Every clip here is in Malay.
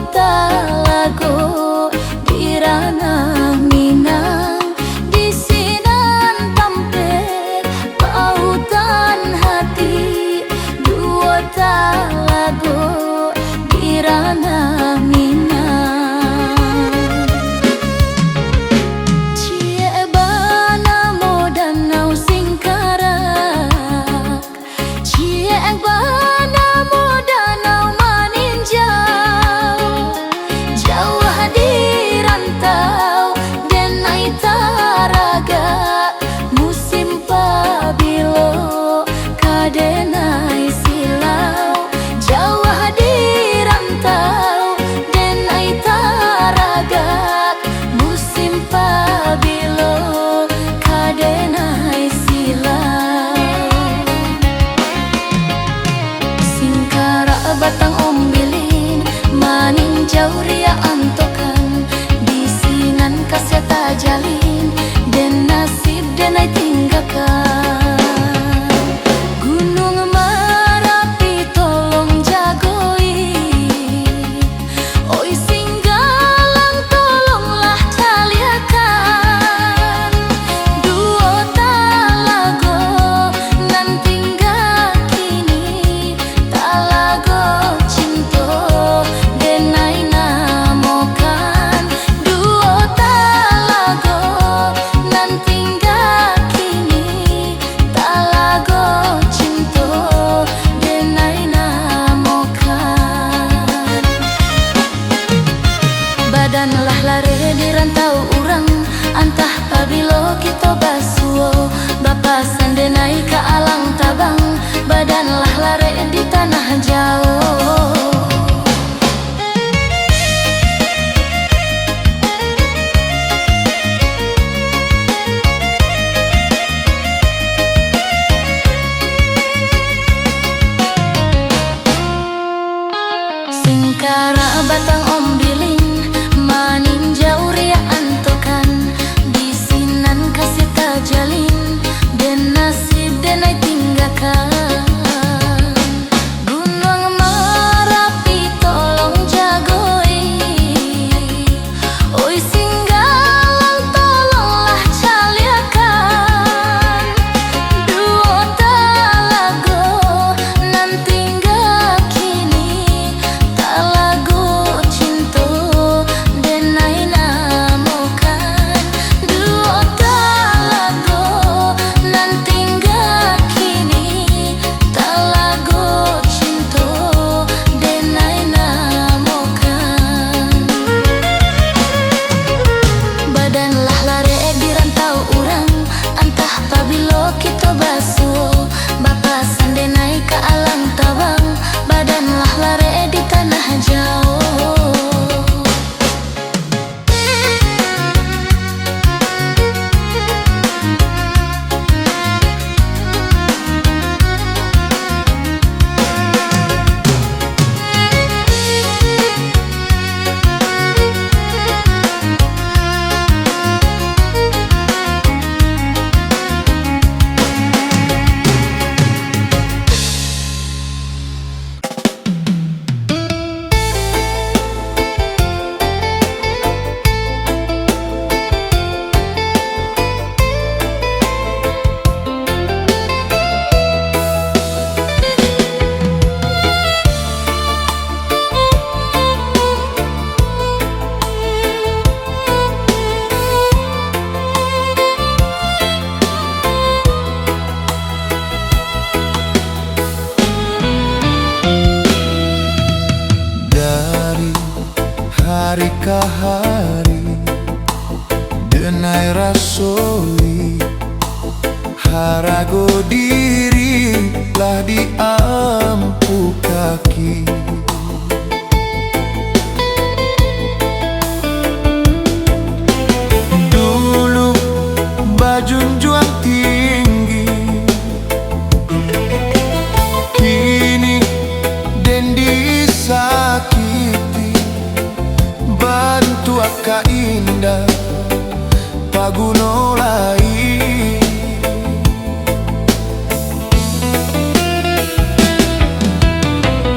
Talago di ranah Minang, di sinan tampek pautan hati. Dua talago di ranah Minang. Cie bana mo danau singkarak, cie bana mo danau maninjau. Jauh di rantau denai taraga, musim pabilo kadenai silau. Jauh di rantau denai taraga, musim pabilo kadenai silau. Singkara batang ombilin maninjau ria antokan, di sinan kaseta jalin den nasib denai tinggalkan. Gunung Merapi tolong jagoi, oi Singgalang tolonglah caliakan. Duo talago nan tinggal kini, talago cinto denai namokan. Duo talago nan tinggal kini, talago cinto denai namokan. Badanlah lare di rantau urang, antah pabilo kita basuo. Bapa sandenai ka alang tabang, badanlah lare di tanah jauh. Singkara batang ombilin maninjau ria antokan, di sinan kasita jalin den nasib denai tinggalkan. Gunung Merapi tolong jagoi, oi Singgalang tolonglah caliakan. Duo talago nan tinggal kini, talago cinto denai namokan. Duo talago nan tinggal kini, talago cinto denai namokan. Badanlah lare di rantau urang, antah pabilo kita basuo. Bapa sandenai ka alang tabang, badanlah lare di tanah jauh. Dari hari ke hari denai rasoi, harago diri lah diampu kaki. Dulu bajunjuang tinggi, kini den disakiti. Bantu aka indah pagunolai.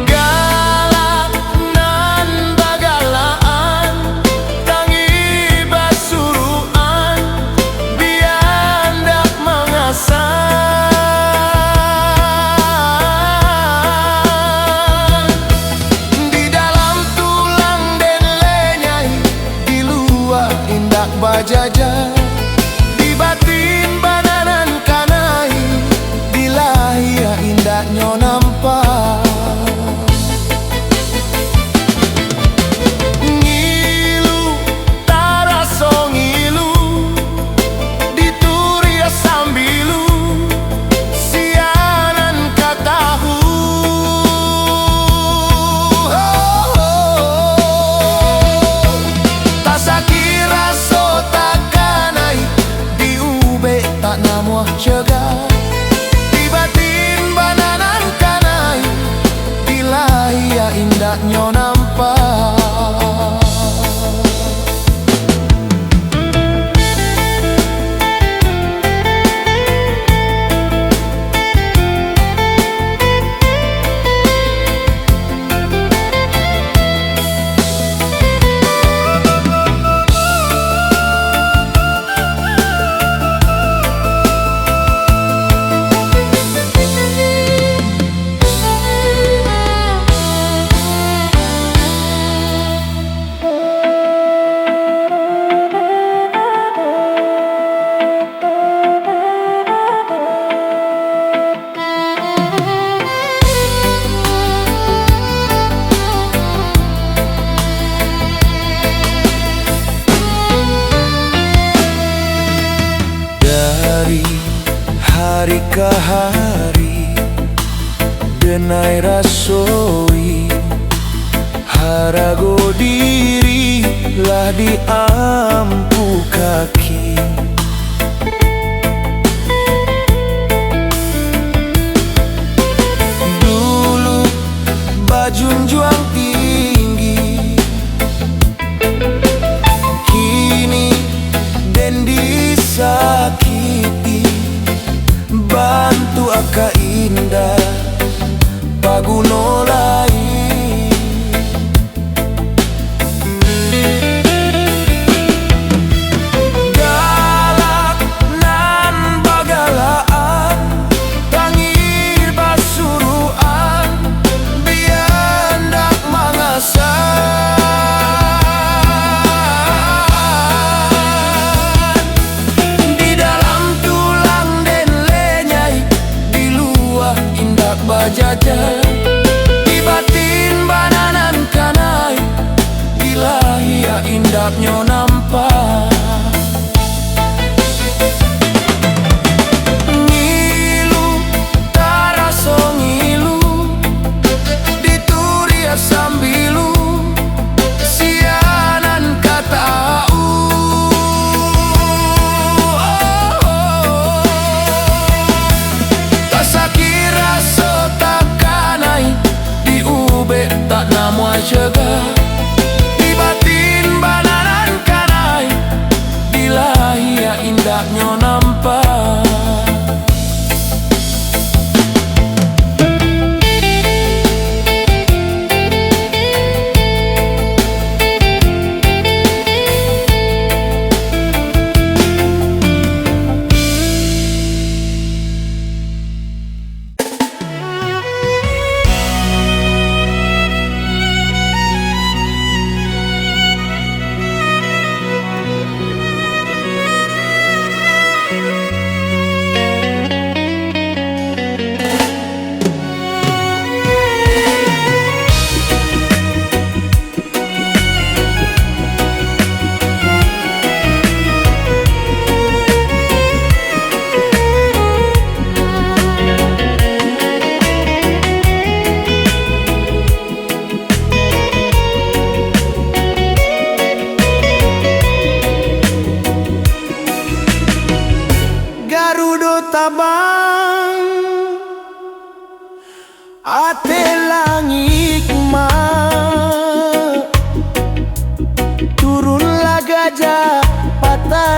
Galak nan bagalaan, tangi basuruan, biandak mengasan. Di dalam tulang den lenyai, di luar indak bajaja, di batin bananan kanai, di lahir indak nyo nampak. Ngilu taraso ngilu, dituria sambilu, sianan katahu. Tasakira so takanai, diube tak namuah cegah, di batin bananan kanai, di lahir indak nyo nampak. Dari hari ke hari, denai rasoi, harago diri lah diampu kaki. Dulu bajunjuang tinggi, kini den disakiti, bantu aka indah pagunolai. Galak nan bagalaan, tangi basuruan, biandak mengasan. Di dalam tulang den lenyai, di luar indak bajaja, di batin bananan kanai, di lahir indak nyo nampak. Ngilu taraso ngilu, dituria sambilu, sianan katau. Tasakira so takanai, diube tak namuah cegah, di batin bananan kanai, di lahir indak nyo nampak.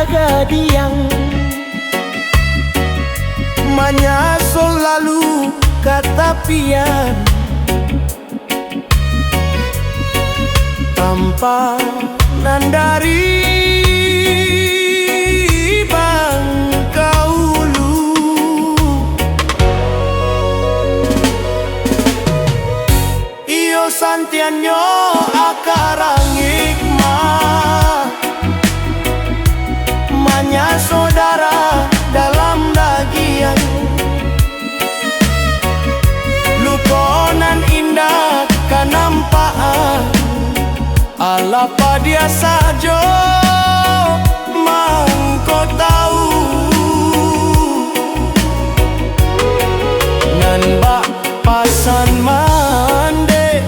bagadiang Manya selalu katapian tanpa nandari bangkaulu iyo santianyo akarang hikmah Manya saudara dalam dagian Lukonan indah kanampaan Alapa dia sajo mangko tahu Nan bak pasan mande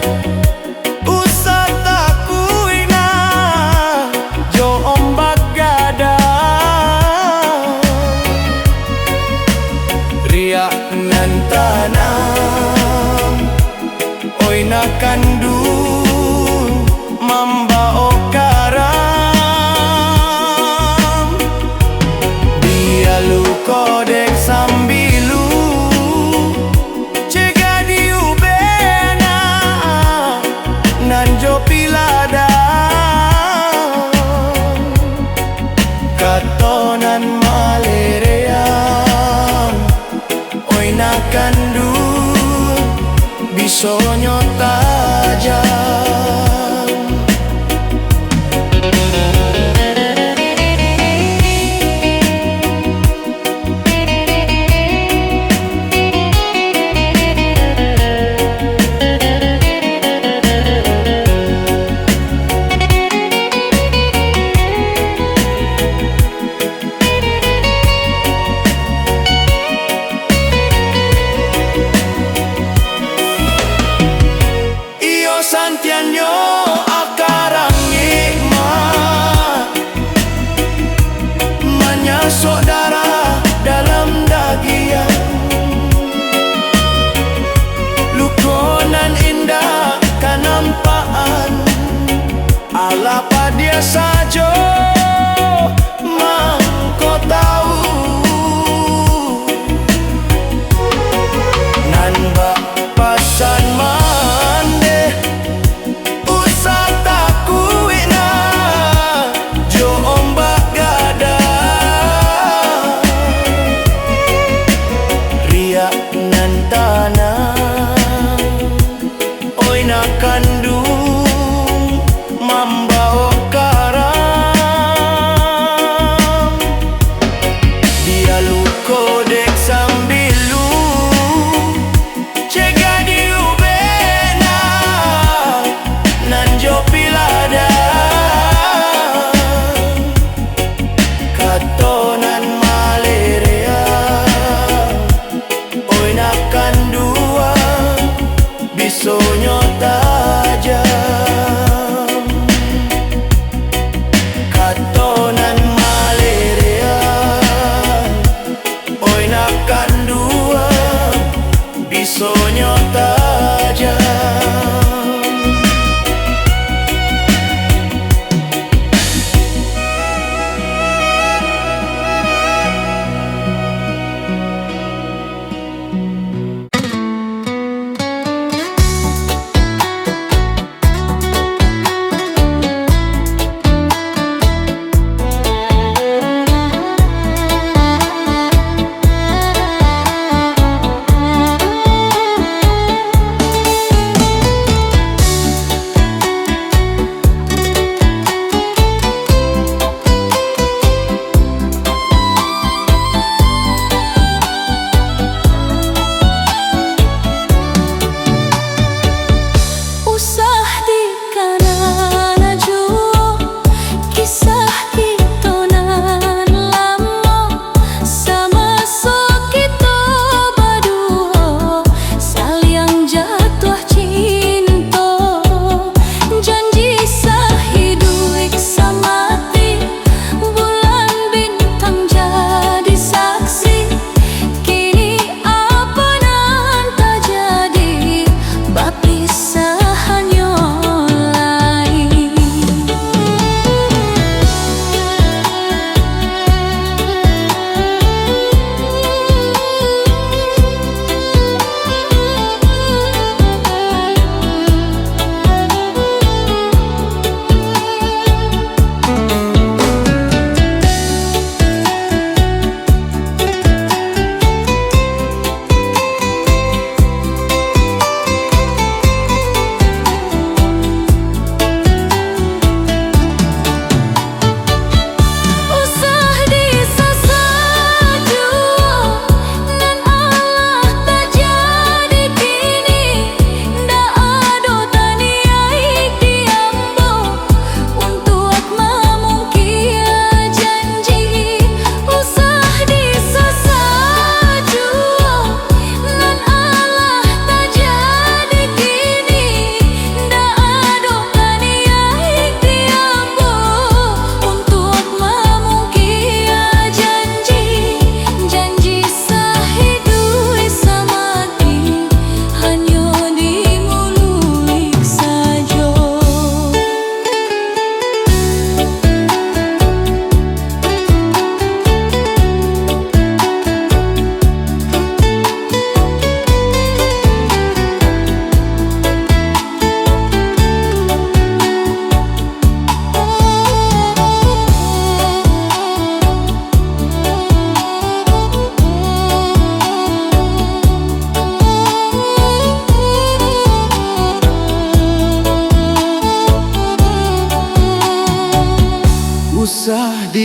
usah takuina jo ombak gada riak nan tanam oi nakandu mamba okaram dia lu kodek sambilu cega diubena nanjo pilada katonan malerean oi nakandu bisonyo tajam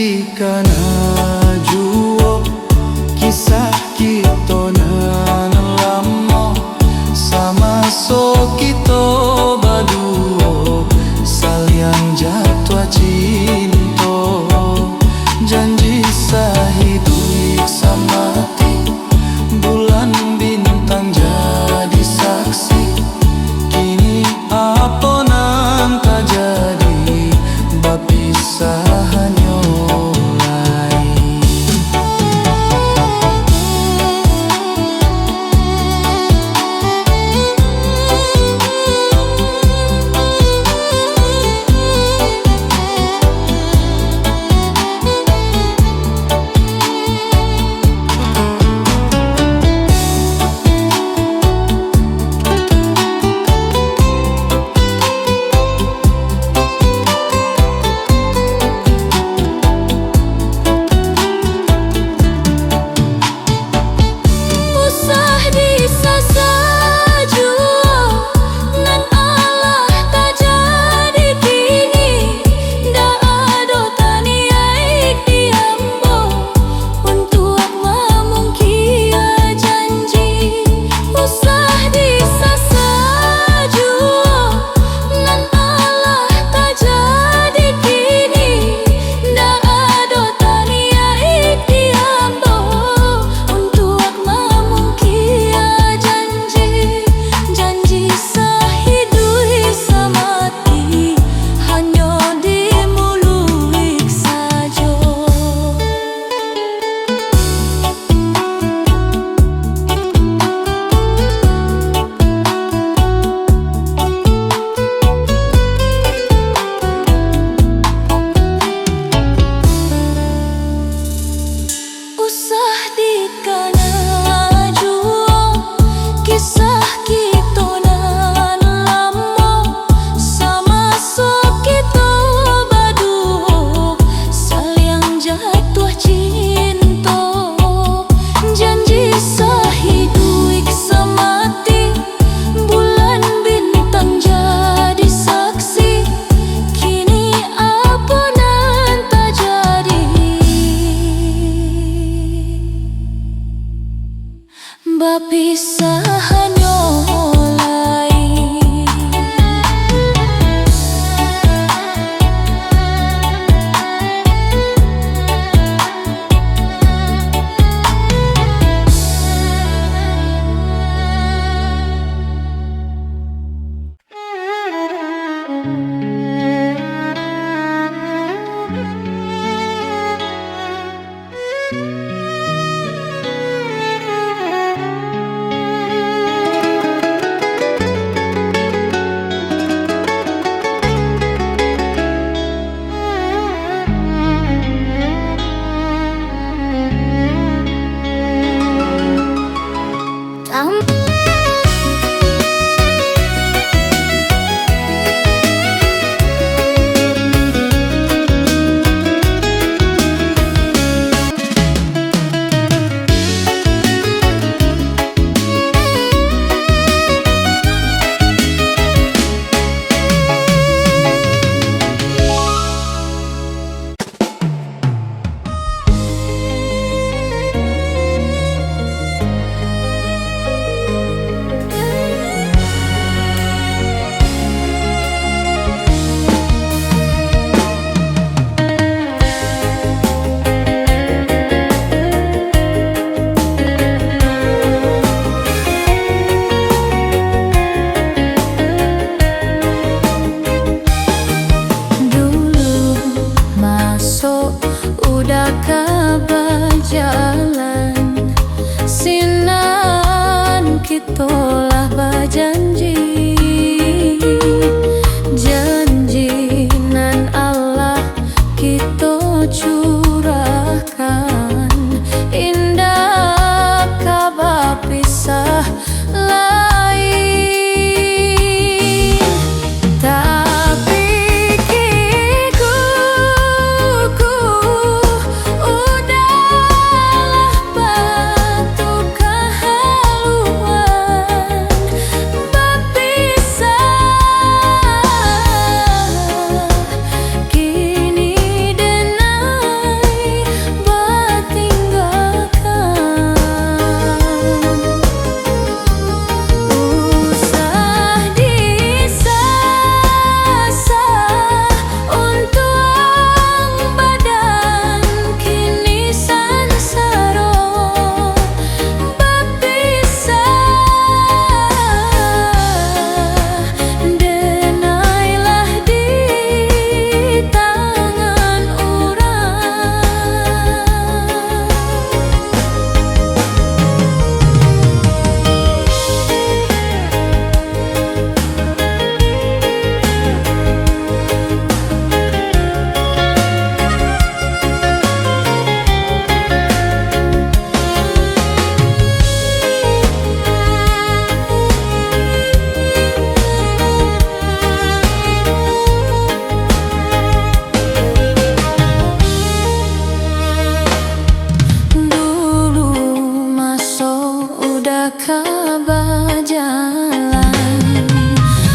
di kana juo kisah kita nan lamo sama so kita baduo saliang jatuh cinta janji sahidui samati bulan bintang jadi saksi kini apa nan terjadi bapisahan nyolai bapisahan nyolai jalan sinan kitolah berjanji janji nan Allah kita curahkan indah kabar pisah lain tapi kiku udah kabajalan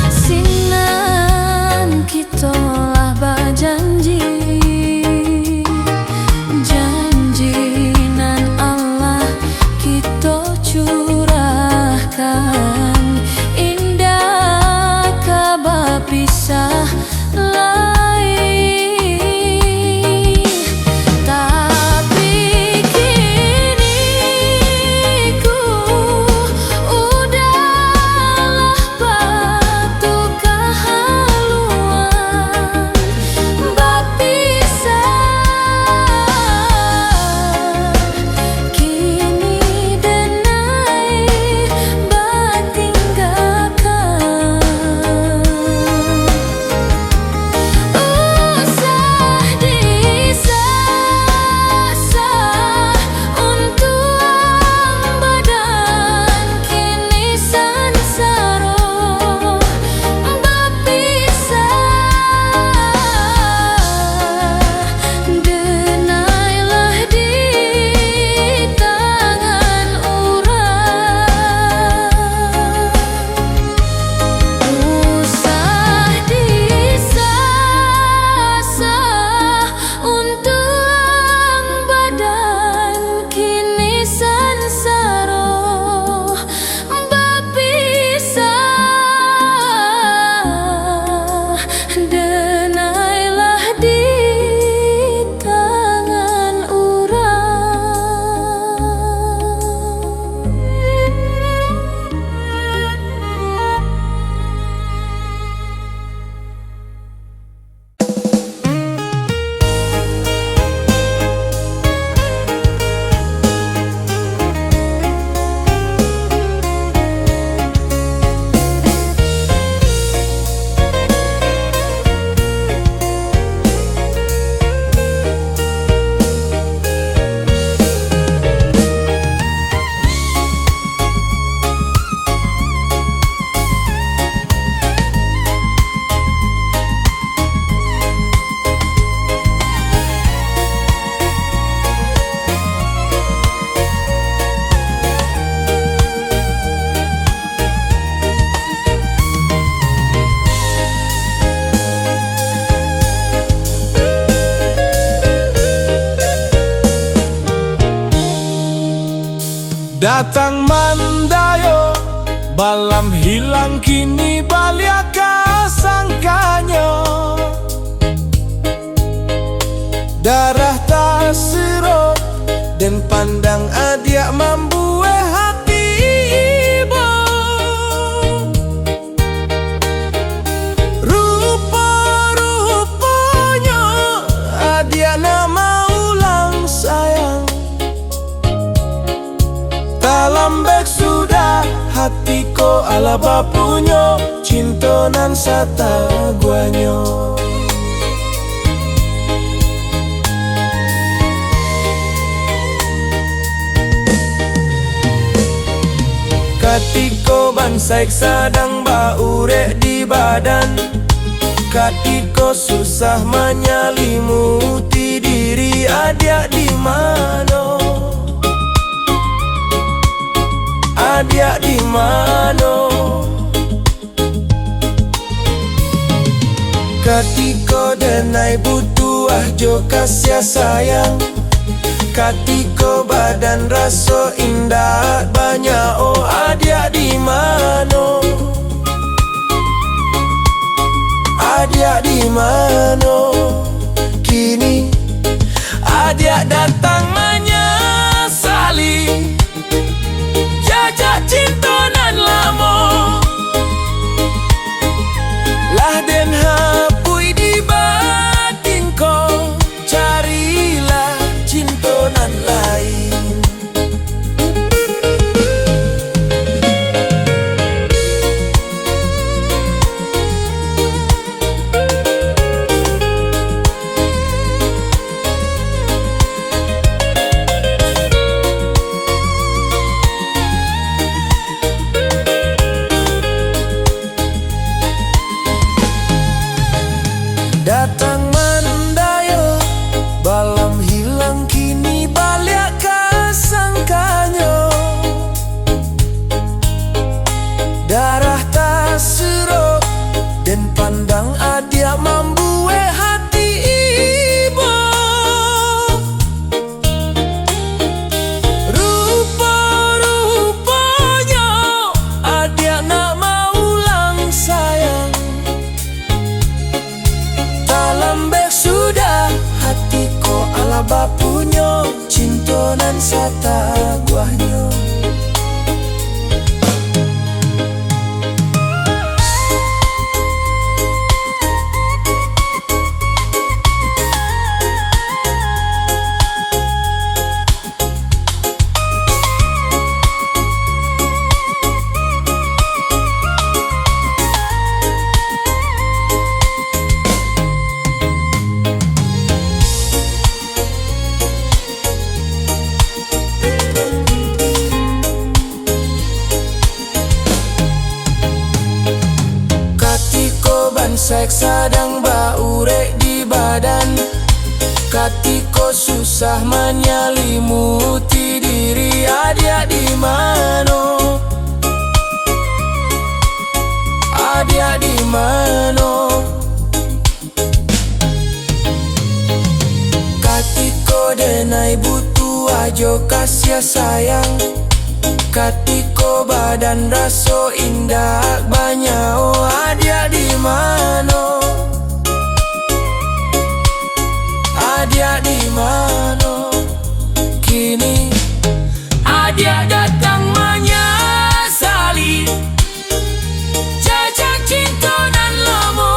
sinan kita lah bajanji janji nan Allah kita curahkan indah kabar pisah Datang mandayo, balam hilang kini baliaka sangkanyo. Darah tak serot dan pandang adia membuat hati ibu. Rupa-rupanya adia nama ulang sayang. Lambek sudah hatiku ala bapunyo, cinta nan sata guanyo. Katiko bansaik sadang baurek di badan, katiko susah menyelimuti diri adia di mano. Adia di mano? Katiko denai butuh jo kasih sayang, katiko badan raso indah banyak. Oh adia di mano? Adia di mano? Kini adia datang menyesali jajak cinta nan lamo. Lah den hapui di batinko, carilah cinta nan lain. nan sata buahnya. Seks sadang baurek di badan, katiko susah menyelimuti diri. Adia di mano, adia di mano. Katiko denai butuh ajo kasih sayang, katiko badan raso indah banyak. Oh adia di mano, adia di mano. Kini adia datang menyesali jajak cinta nan lama.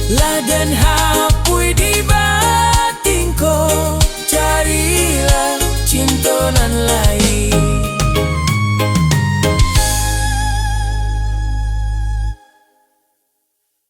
Laden hapui di